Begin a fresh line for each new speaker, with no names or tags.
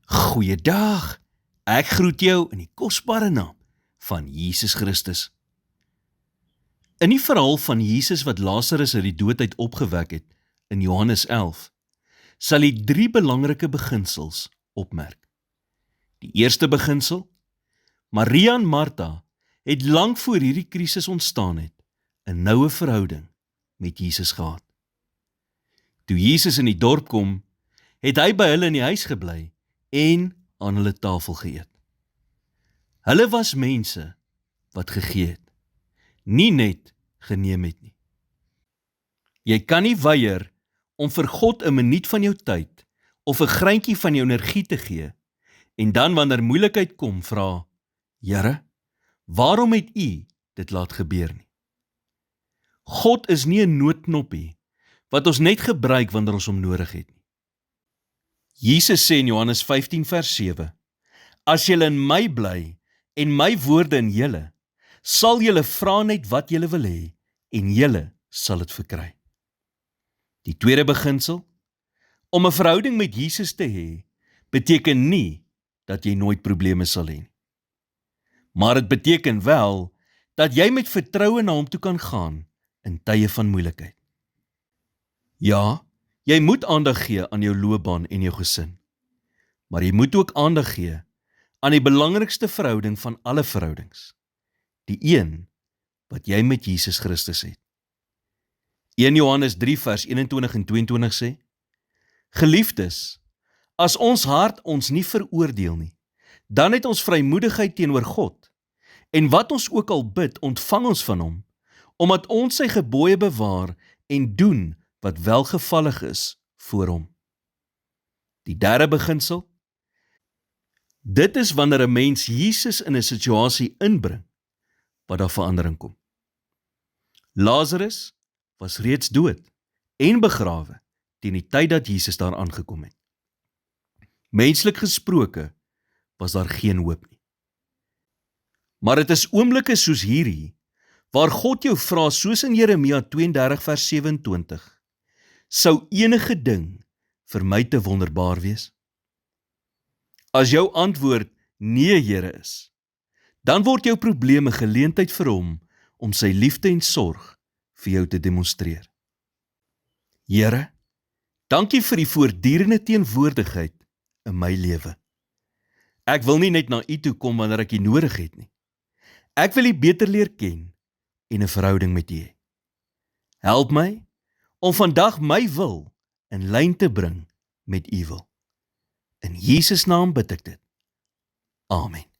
Goeiedag, ek groet jou in die kosbare naam van Jesus Christus. In die verhaal van Jesus wat Lazarus uit die dood uit opgewek het, in Johannes 11, sal jy 3 belangrike beginsels opmerk. Die eerste beginsel, Maria en Martha het lank voor hierdie krisis ontstaan het, 'n noue verhouding met Jesus gehad. Toe Jesus in die dorp kom, het hy by hulle in die huis gebly en aan hulle tafel geëet. Hulle was mense wat gegee het, nie net geneem het nie. Jy kan nie weier om vir God 'n minuut van jou tyd of 'n greintjie van jou energie te gee en dan wanneer moeilikheid kom vra, Here, waarom het U dit laat gebeur nie? God is nie 'n noodknoppie wat ons net gebruik wanneer ons hom nodig het nie. Jesus sê in Johannes 15 vers 7, as julle in my bly en my woorde in julle, sal julle vra net wat julle wil hê en julle sal dit verkry. Die tweede beginsel, om 'n verhouding met Jesus te hê, beteken nie dat jy nooit probleme sal hê nie. Maar dit beteken wel dat jy met vertroue na hom toe kan gaan in tye van moeilikheid. Ja, jy moet aandag gee aan jou loopbaan en jou gesin, maar jy moet ook aandag gee aan die belangrikste verhouding van alle verhoudings, die een wat jy met Jesus Christus het. 1 Johannes 3 vers 21 en 22 sê, Geliefdes, as ons hart ons nie veroordeel nie, dan het ons vrymoedigheid teenoor God, en wat ons ook al bid, ontvang ons van hom, omdat ons sy gebooie bewaar en doen wat welgevallig is voor hom. Die derde beginsel, dit is wanneer 'n mens Jesus in 'n situasie inbring, wat daar verandering kom. Lazarus was reeds dood en begrawe teen die tyd dat Jesus daar aangekom het. Menslik gesproke was daar geen hoop nie. Maar dit is oomblikke soos hierdie, waar God jou vra soos in Jeremia 32 vers 27, sou enige ding vir my te wonderbaar wees? As jou antwoord nee, Here is, dan word jou probleme geleentheid vir hom om sy liefde en sorg vir jou te demonstreer. Here, dankie vir die voortdurende teenwoordigheid in my lewe. Ek wil nie net na U toe kom wanneer ek U nodig het nie. Ek wil U beter leer ken en 'n verhouding met U hê. Help my om vandag my wil in lyn te bring met U wil. In Jesus naam bid ek dit. Amen.